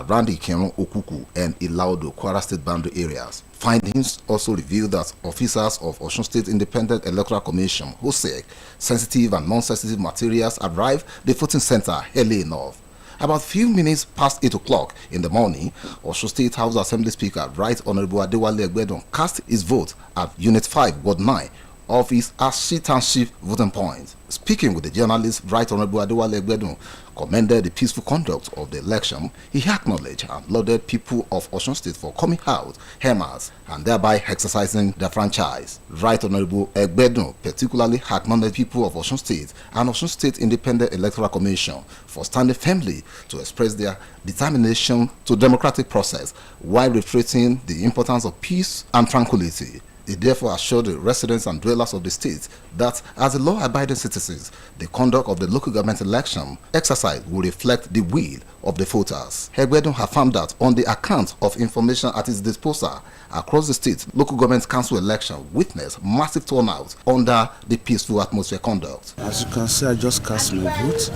around the Ikirun, Okuku, and Ilaudo, Kwara State boundary areas. Findings also revealed that officers of Osun State Independent Electoral Commission, OSEC, sensitive and non-sensitive materials arrived at the voting center early enough. About few minutes past 8 o'clock in the morning, Osun State House Assembly Speaker Right Honorable Adewale Egbedon cast his vote at Unit 5, Ward 9 of his Ashi Township voting point. Speaking with the journalist, Right Honorable Adewale Egbedon commended the peaceful conduct of the election. He acknowledged and lauded people of Osun State for coming out, hammers, and thereby exercising their franchise. Right Honorable Egbedon particularly acknowledged people of Osun State and Osun State Independent Electoral Commission for standing firmly to express their determination to democratic process while reiterating the importance of peace and tranquility. He therefore assured the residents and dwellers of the state that as the law-abiding citizens, the conduct of the local government election exercise will reflect the will of the voters. Egbedon affirmed that on the account of information at his disposal across the state, local government council election witnessed massive turnout under the peaceful atmosphere conduct. As you can see, I just cast my vote,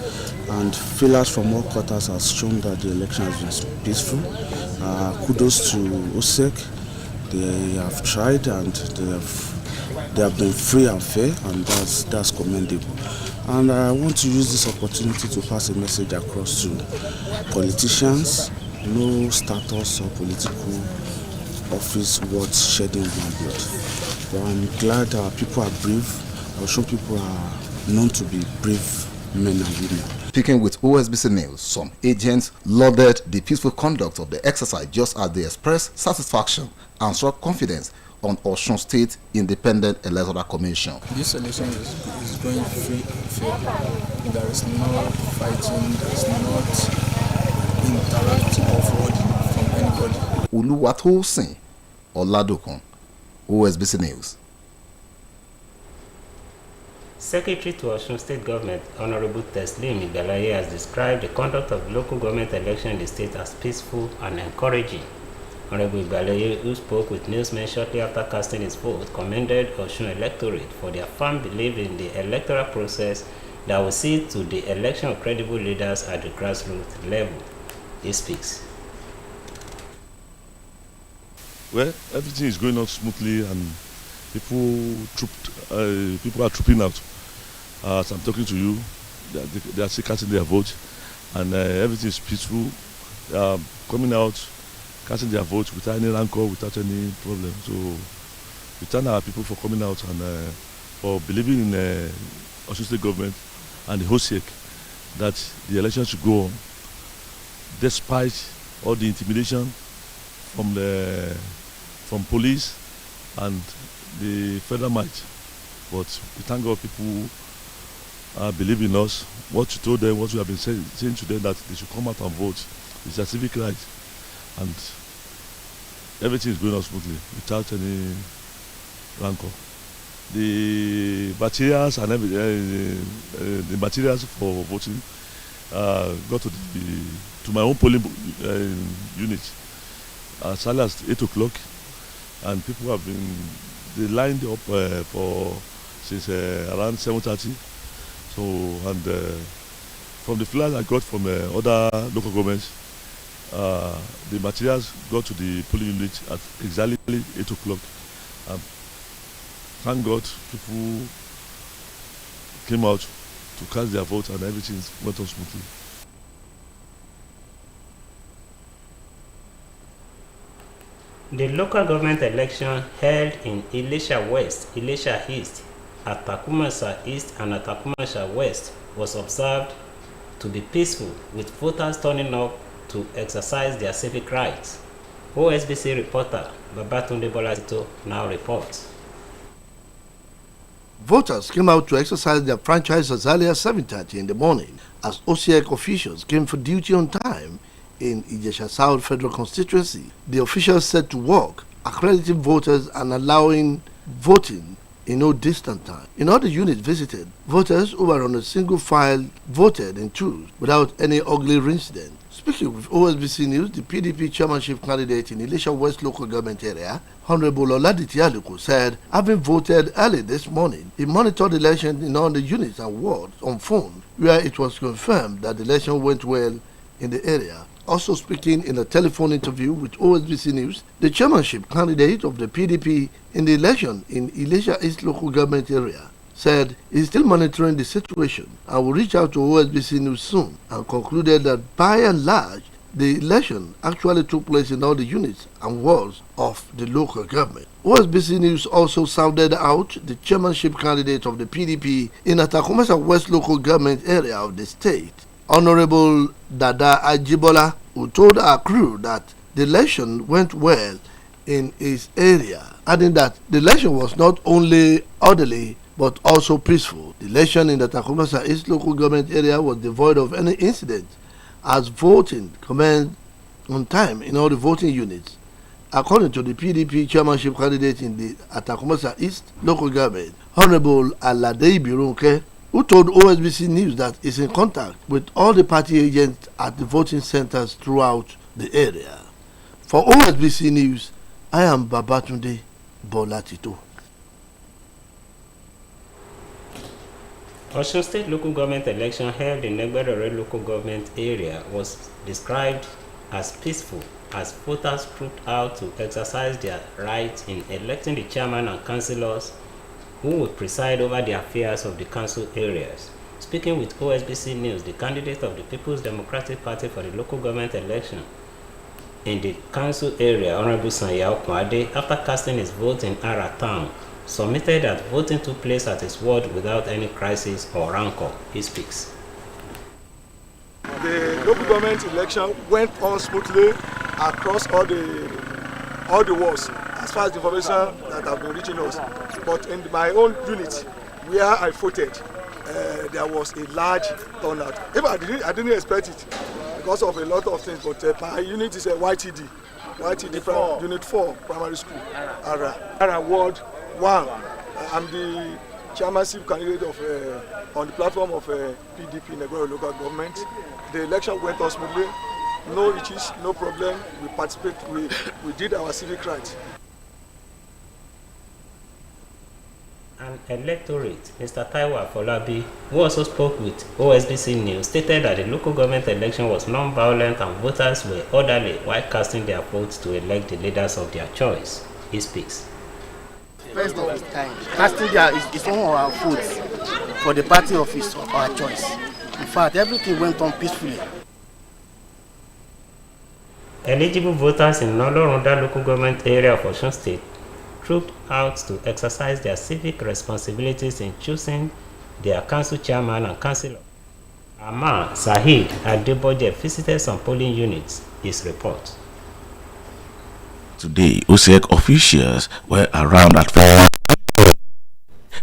and feelers from all quarters have shown that the election has been peaceful. Kudos to OSEC. They have tried and they have been free and fair, and that's commendable. And I want to use this opportunity to pass a message across to politicians. No status or political office worth shedding one blood. But I'm glad our people are brave. Our Osun people are known to be brave men and women. Speaking with OSBC News, some agents lauded the peaceful conduct of the exercise just as they expressed satisfaction and struck confidence on Osun State Independent Electoral Commission. This election is going free and fair. There is no fighting, there is not interacting or fraud from anybody. Oluwatosin Oladokun, OSBC News. Secretary to Osun State Government, Honorable Teslim Igalaye, has described the conduct of local government election in the state as peaceful and encouraging. Honorable Igalaye, who spoke with newsmen shortly after casting his vote, commended Osun electorate for their firm belief in the electoral process that will see to the election of credible leaders at the grassroots level. He speaks. Well, everything is going on smoothly, and people are trooping out. As I'm talking to you, they are still casting their vote, and everything is peaceful. Coming out, casting their vote without any rancor, without any problem. So we thank our people for coming out and for believing in Osun State government and the OSEC that the election should go on, despite all the intimidation from police and the federal might. But we thank God people believe in us. What you told them, what we have been saying to them, that they should come out and vote. It's a civic right, and everything is going on smoothly without any rancor. The materials and the materials for voting got to my own polling unit as early as 8 o'clock, and people have they lined up since around 7:30. So, and from the flyers I got from other local governments, the materials got to the polling unit at exactly 8 o'clock. Thank God people came out to cast their vote, and everything went on smoothly. The local government election held in Ilesha West, Ilesha East, Atakumasa East and Atakumasa West was observed to be peaceful, with voters turning up to exercise their civic rights. OSBC reporter Babatunde Bolasito now reports. Voters came out to exercise their franchise as early as 7:30 in the morning as OSEC officials came for duty on time in Ijesha South Federal Constituency. The officials set to work accrediting voters and allowing voting in no distant time. In all the units visited, voters who were on a single file voted in twos without any ugly incident. Speaking with OSBC News, the PDP chairmanship candidate in Ilesha West local government area, Honorable Oladiti Aluko, said, having voted early this morning, he monitored the election in all the units and wards on phone, where it was confirmed that the election went well in the area. Also speaking in a telephone interview with OSBC News, the chairmanship candidate of the PDP in the election in Ilesha East local government area said he's still monitoring the situation and will reach out to OSBC News soon, and concluded that by and large, the election actually took place in all the units and wards of the local government. OSBC News also sounded out the chairmanship candidate of the PDP in Atakumasa West local government area of the state, Honorable Dada Ajibola, who told our crew that the election went well in his area, adding that the election was not only orderly but also peaceful. The election in the Takumasa East local government area was devoid of any incident, as voting commenced on time in all the voting units. According to the PDP chairmanship candidate in the Atakumasa East local government, Honorable Alade Birunke, who told OSBC News that he's in contact with all the party agents at the voting centers throughout the area. For OSBC News, I am Babatunde Bolatito. Osun State local government election held in Negbedore local government area was described as peaceful as voters trooped out to exercise their right in electing the chairman and councillors who would preside over the affairs of the council areas. Speaking with OSBC News, the candidate of the People's Democratic Party for the local government election in the council area, Honorable Sanya Okwade, after casting his vote in Ara town, submitted that voting took place at his ward without any crisis or rancor. He speaks. The local government election went on smoothly across all the wards, as far as the information that have been reaching us. But in my own unit, where I voted, there was a large turnout. Even I didn't expect it because of a lot of things. But my unit is a YTD Unit 4 Primary School, Ara Ward 1. I'm the chairmanship candidate of on the platform of PDP Negbedore local government. The election went on smoothly. No issues, no problem. We participated. We did our civic rights. An electorate, Mr. Taiwo Afolabi, who also spoke with OSBC News, stated that the local government election was non-violent and voters were orderly while casting their votes to elect the leaders of their choice. He speaks. First of his time, casting his own votes for the party of our choice. In fact, everything went on peacefully. Eligible voters in Nolorunda local government area of Osun State trooped out to exercise their civic responsibilities in choosing their council chairman and councillor. Ama Sahid Adeboje visited some polling units. His report. Today, OSEC officials were around at 4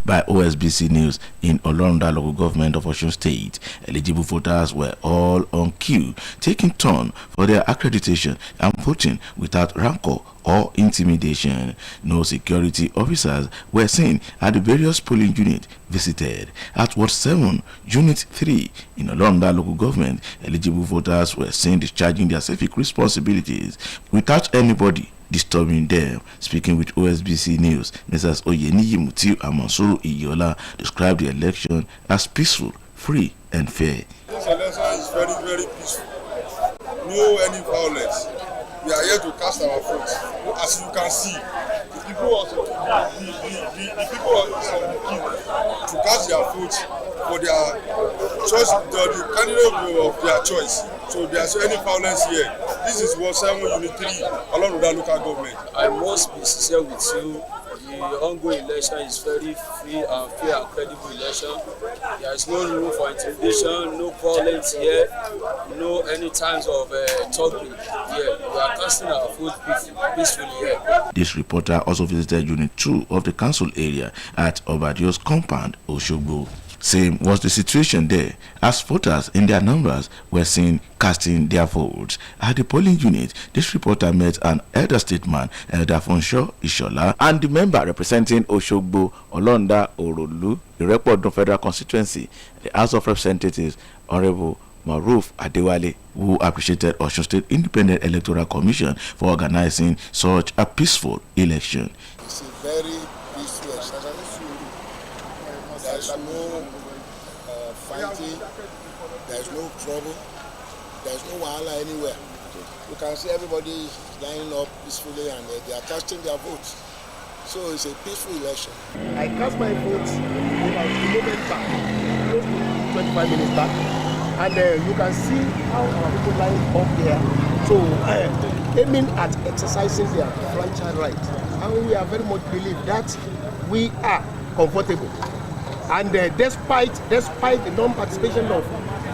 by OSBC News in Olorunda local government of Osun State. Eligible voters were all on queue, taking turn for their accreditation and voting without rancor or intimidation. No security officers were seen at the various polling units visited. At Ward 7, Unit 3 in Olorunda local government, eligible voters were seen discharging their civic responsibilities without anybody disturbing them. Speaking with OSBC News, Mrs. Oyeniyi Mutiu and Mansuru Iyola described the election as peaceful, free and fair. This election is very, very peaceful. No any violence. We are here to cast our votes. As you can see, the people also the people also to cast their votes for their choice, the candidate of their choice. So there's any violence here. This is Ward 7 Unit 3 along with that local government. I must be sincere with you. The ongoing election is very free and fair and credible election. There is no room for intimidation, no violence here, no any times of talking here. We are casting our vote peacefully here. This reporter also visited Unit 2 of the council area at Obadio's compound, Osogbo. Same was the situation there, as voters in their numbers were seen casting their votes. At the polling unit, this reporter met an elder statesman, Elder Fonsho Ishola, and the member representing Osogbo, Olonda Orolu, the Report Federal Constituency, the House of Representatives, Honorable Maruf Adewale, who appreciated Osun State Independent Electoral Commission for organizing such a peaceful election. It's a very peaceful election. There is no fighting, there is no trouble, there is no wahala anywhere. You can see everybody lining up peacefully and they are casting their votes. So it's a peaceful election. I cast my vote about 11 back, close to 25 minutes back, and you can see how our people line up there. So aiming at exercising their franchise right, and we are very much believe that we are comfortable. And despite the non-participation of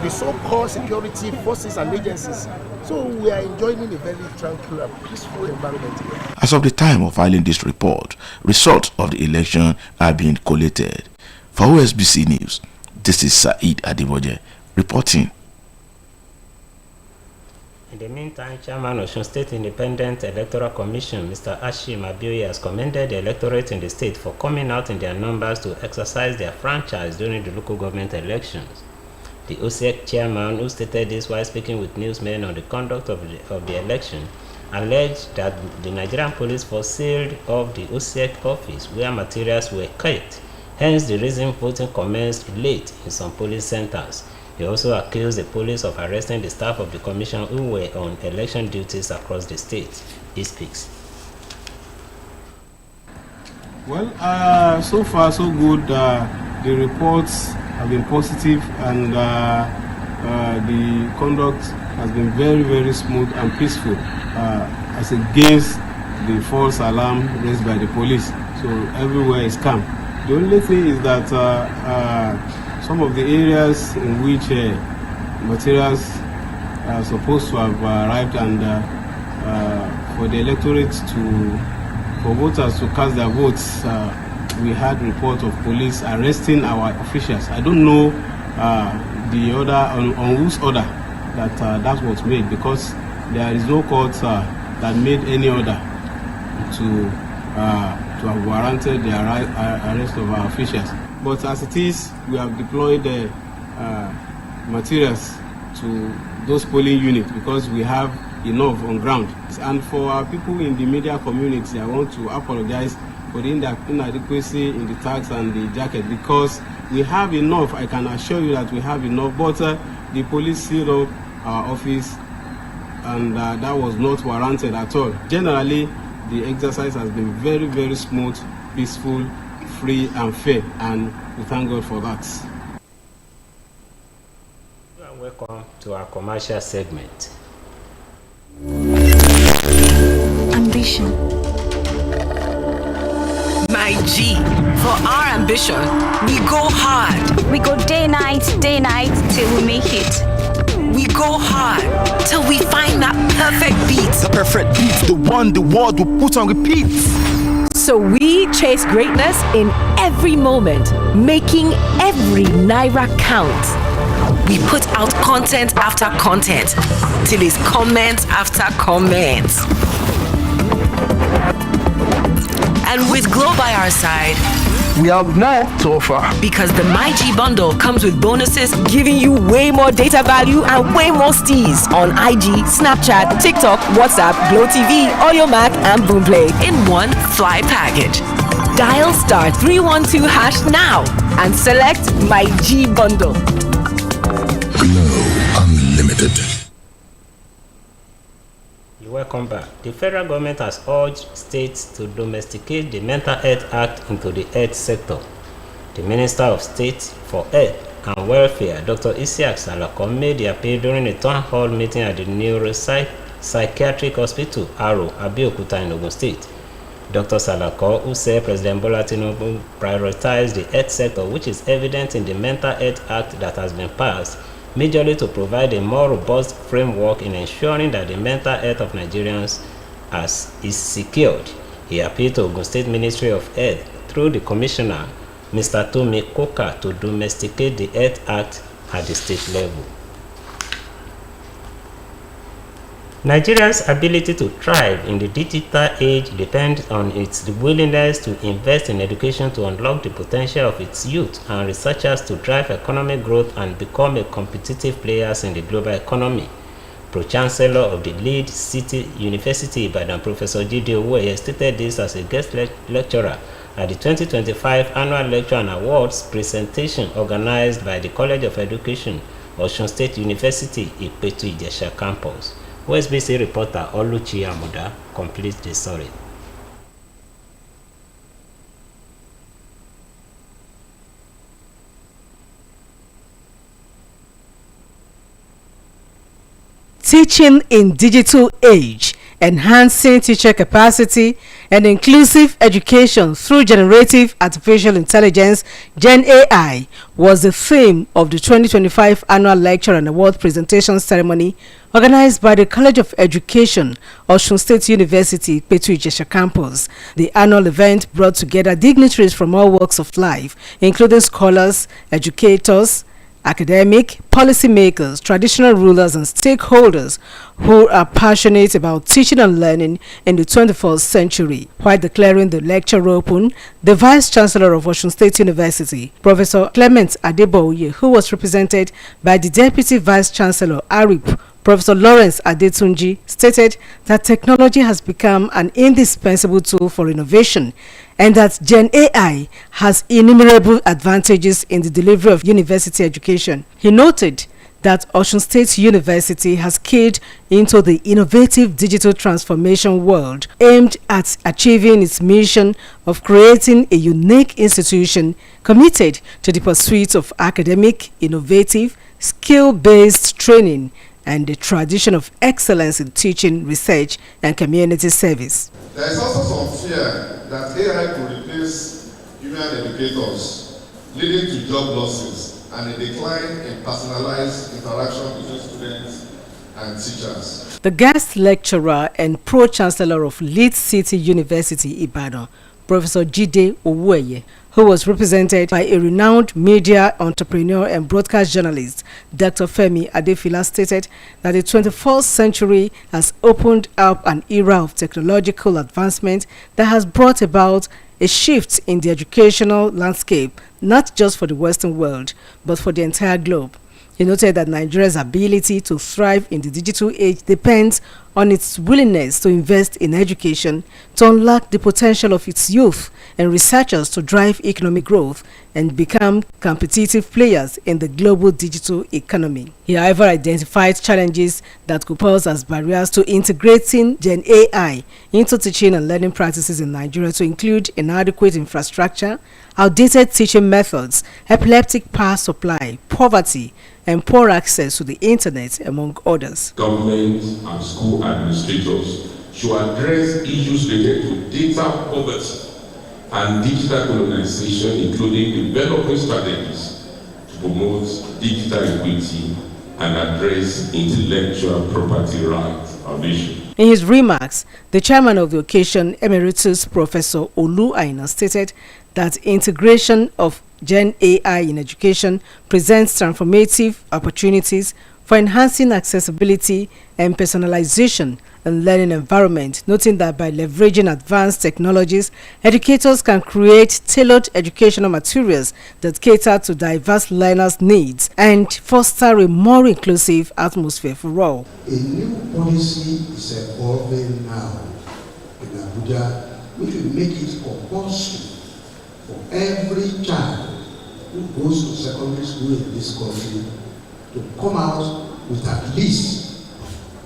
the so-called security forces and agencies, so we are enjoying a very tranquil and peaceful environment here. As of the time of filing this report, results of the election are being collated. For OSBC News, this is Saeed Adeboje reporting. In the meantime, Chairman of Osun State Independent Electoral Commission, Mr. Ashim Abioye, has commended the electorate in the state for coming out in their numbers to exercise their franchise during the local government elections. The OSEC chairman, who stated this while speaking with newsmen on the conduct of the election, alleged that the Nigerian police force sealed off the OSEC office where materials were kept, hence the reason voting commenced late in some polling centers. He also accused the police of arresting the staff of the commission who were on election duties across the state. He speaks. Well, so far so good. The reports have been positive, and the conduct has been very, very smooth and peaceful, as against the false alarm raised by the police. So everywhere is calm. The only thing is that some of the areas in which materials are supposed to have arrived, and for the electorate for voters to cast their votes, we had report of police arresting our officials. I don't know the order on whose order that was made, because there is no court that made any order to have warranted the arrest of our officials. But as it is, we have deployed materials to those polling units because we have enough on ground. And for our people in the media community, I want to apologize for the inadequacy in the tags and the jacket, because we have enough. I can assure you that we have enough, but the police sealed up our office, and that was not warranted at all. Generally, the exercise has been very, very smooth, peaceful, free and fair, and we thank God for that. Welcome to our commercial segment. Ambition. My G, for our ambition, we go hard. We go day night till we make it. We go hard till we find that perfect beat. The perfect beat, the one the world will put on repeat. So we chase greatness in every moment, making every naira count. We put out content after content till it's comment after comment. And with Glow by our side, we have more to offer. Because the MyG bundle comes with bonuses, giving you way more data value and way more steez on IG, Snapchat, TikTok, WhatsApp, Glow TV, Audiomack, and Boomplay in one fly package. Dial *312# now and select MyG bundle. Glow Unlimited. Welcome back. The federal government has urged states to domesticate the Mental Health Act into the health sector. The Minister of State for Health and Welfare, Dr. Isiaq Salako, made the appeal during a town hall meeting at the Neuropsychiatric Hospital, Aro, Abeokuta in Ogun State. Dr. Salako, who said President Bola Tinubu prioritized the health sector, which is evident in the Mental Health Act that has been passed, majorly to provide a more robust framework in ensuring that the mental health of Nigerians is secured. He appealed to Ogun State Ministry of Health through the Commissioner, Mr. Tomi Koka, to domesticate the Health Act at the state level. Nigeria's ability to thrive in the digital age depends on its willingness to invest in education to unlock the potential of its youth and researchers to drive economic growth and become a competitive players in the global economy. Pro-Chancellor of the Lead City University, Ibadan, Professor Jide Owoye, stated this as a guest lecturer at the 2025 Annual Lecture and Awards presentation organized by the College of Education, Osun State University, Ipetu Ijesha Campus. OSBC reporter Oluchi Amuda completes the story. Teaching in digital age, enhancing teacher capacity and inclusive education through generative artificial intelligence (Gen AI) was the theme of the 2025 annual lecture and award presentation ceremony organized by the College of Education, Osun State University, Petu Ijesha campus. The annual event brought together dignitaries from all walks of life, including scholars, educators, academic, policymakers, traditional rulers and stakeholders who are passionate about teaching and learning in the 21st century. While declaring the lecture open, the Vice Chancellor of Osun State University, Professor Clement Adeboye, who was represented by the Deputy Vice Chancellor, ARIP, Professor Lawrence Adetunji, stated that technology has become an indispensable tool for innovation and that Gen AI has innumerable advantages in the delivery of university education. He noted that Osun State University has keyed into the innovative digital transformation world aimed at achieving its mission of creating a unique institution committed to the pursuit of academic, innovative, skill-based training and the tradition of excellence in teaching, research, and community service. There is also some fear that AI could replace human educators, leading to job losses and a decline in personalized interaction between students and teachers. The guest lecturer and pro-chancellor of Leeds City University, Ibadan, Professor Jide Owueye, who was represented by a renowned media entrepreneur and broadcast journalist, Dr. Femi Adefila, stated that the 21st century has opened up an era of technological advancement that has brought about a shift in the educational landscape, not just for the Western world, but for the entire globe. He noted that Nigeria's ability to thrive in the digital age depends on its willingness to invest in education, to unlock the potential of its youth and researchers to drive economic growth and become competitive players in the global digital economy. He, however, identified challenges that could pose as barriers to integrating Gen AI into teaching and learning practices in Nigeria, to include inadequate infrastructure, outdated teaching methods, epileptic power supply, poverty, and poor access to the internet, among others. Government and school administrators should address issues related to data poverty and digital colonization, including developing strategies to promote digital equity and address intellectual property rights violation. In his remarks, the chairman of the occasion, Emeritus Professor Olu Aina, stated that integration of Gen AI in education presents transformative opportunities for enhancing accessibility and personalization in learning environment, noting that by leveraging advanced technologies, educators can create tailored educational materials that cater to diverse learners' needs and foster a more inclusive atmosphere for all. A new policy is evolving now in Abuja, which will make it compulsory for every child who goes to secondary school in this country to come out with at least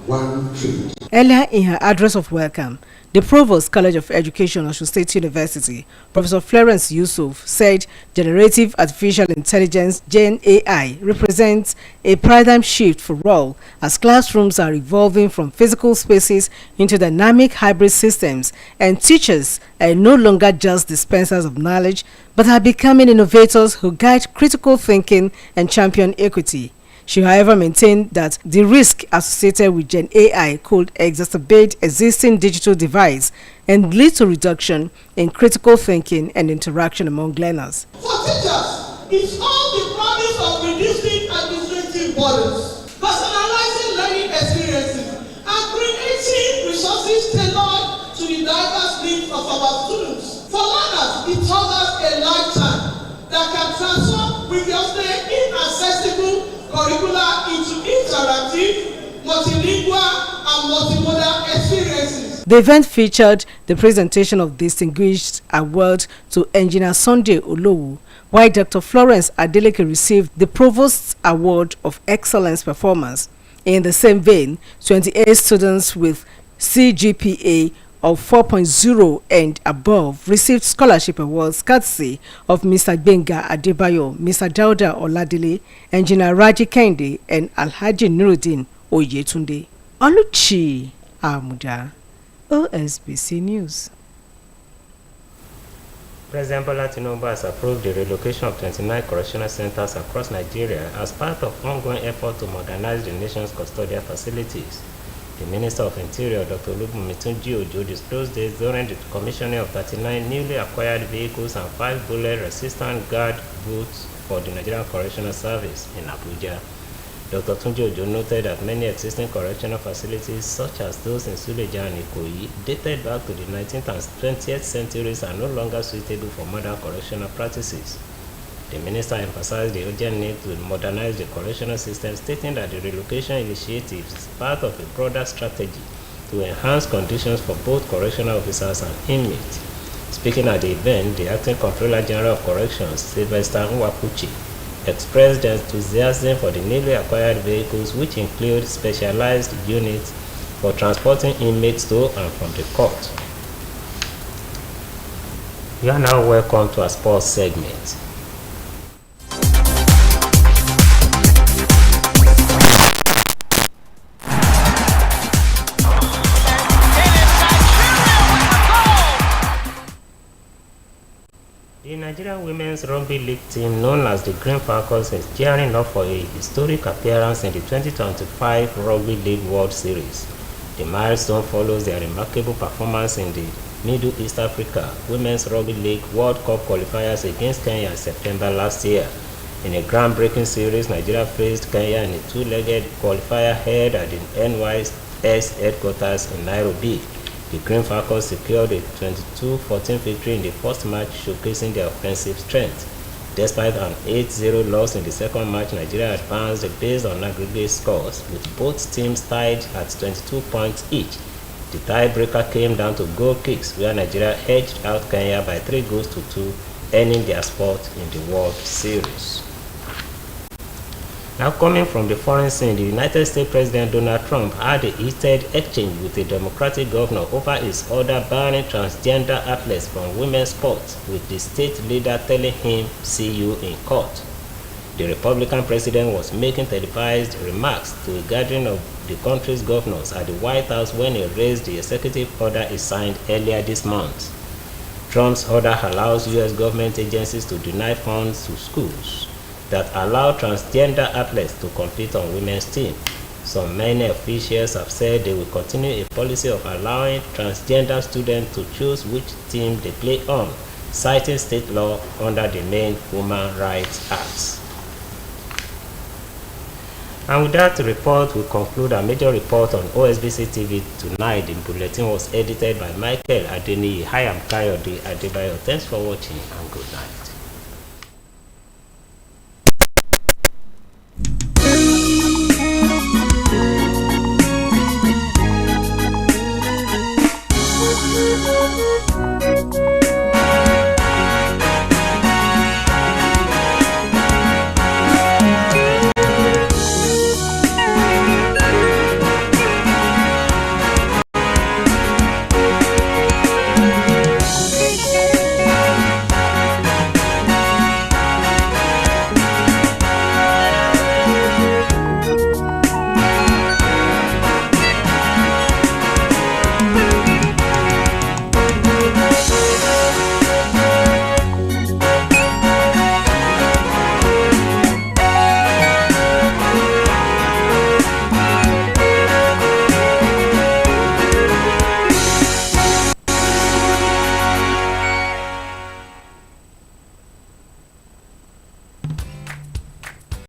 one trade. Earlier in her address of welcome, the Provost College of Education, Osun State University, Professor Florence Yusuf, said generative artificial intelligence (Gen AI) represents a paradigm shift for all, as classrooms are evolving from physical spaces into dynamic hybrid systems, and teachers are no longer just dispensers of knowledge, but are becoming innovators who guide critical thinking and champion equity. She, however, maintained that the risk associated with Gen AI could exacerbate existing digital divides and lead to reduction in critical thinking and interaction among learners. For teachers, it's all the promise of reducing administrative burdens, personalizing learning experiences, and creating resources tailored to the diverse needs of our students. For learners, it offers a lifetime that can transform previously inaccessible curricula into interactive, multilingual, and multimodal experiences. The event featured the presentation of distinguished award to Engineer Sunday Olowu, while Dr. Florence Adeleke received the Provost's Award of Excellence Performance. In the same vein, 28 students with CGPA of 4.0 and above received scholarship awards courtesy of Mr. Gbenga Adebayo, Mr. Dauda Oladile, Engineer Raji Kende, and Alhaji Nuruddin Oyetunde. Oluchi Amuda, OSBC News. President Bola Tinubu has approved the relocation of 29 correctional centers across Nigeria as part of ongoing effort to modernize the nation's custodial facilities. The Minister of Interior, Dr. Olubunmi Tunji-Ojo, disclosed this during the commissioning of 39 newly acquired vehicles and 5 bullet-resistant guard boots for the Nigerian Correctional Service in Abuja. Dr. Tunji-Ojo noted that many existing correctional facilities, such as those in Suleja and Ikoyi, dated back to the 19th and 20th centuries, are no longer suitable for modern correctional practices. The minister emphasized the urgent need to modernize the correctional system, stating that the relocation initiative is part of a broader strategy to enhance conditions for both correctional officers and inmates. Speaking at the event, the Acting Comptroller General of Corrections, Sylvester Nwapuchi, expressed enthusiasm for the newly acquired vehicles, which include specialized units for transporting inmates to and from the court. You are now welcome to our sports segment. The Nigerian Women's Rugby League team, known as the Green Falcons, is gearing up for a historic appearance in the 2025 Rugby League World Series. The milestone follows their remarkable performance in the Middle East Africa Women's Rugby League World Cup qualifiers against Kenya in September last year. In a groundbreaking series, Nigeria faced Kenya in a two-legged qualifier held at the NYS headquarters in Nairobi. The Green Falcons secured a 22-14 victory in the first match, showcasing their offensive strength. Despite an 8-0 loss in the second match, Nigeria advanced based on aggregate scores, with both teams tied at 22 points each. The tiebreaker came down to goal kicks, where Nigeria edged out Kenya by 3 goals to 2, earning their spot in the World Series. Now, coming from the foreign scene, the United States President Donald Trump had a heated exchange with a Democratic governor over his order banning transgender athletes from women's sports, with the state leader telling him, "See you in court." The Republican president was making televised remarks to a gathering of the country's governors at the White House when he raised the executive order he signed earlier this month. Trump's order allows U.S. government agencies to deny funds to schools that allow transgender athletes to compete on women's teams. Some many officials have said they will continue a policy of allowing transgender students to choose which team they play on, citing state law under the Maine Human Rights Act. And with that report, we conclude our major report on OSBC TV tonight. The bulletin was edited by Michael Adeniyi. I am Kayode Adebayo. Thanks for watching and good night. Thank you.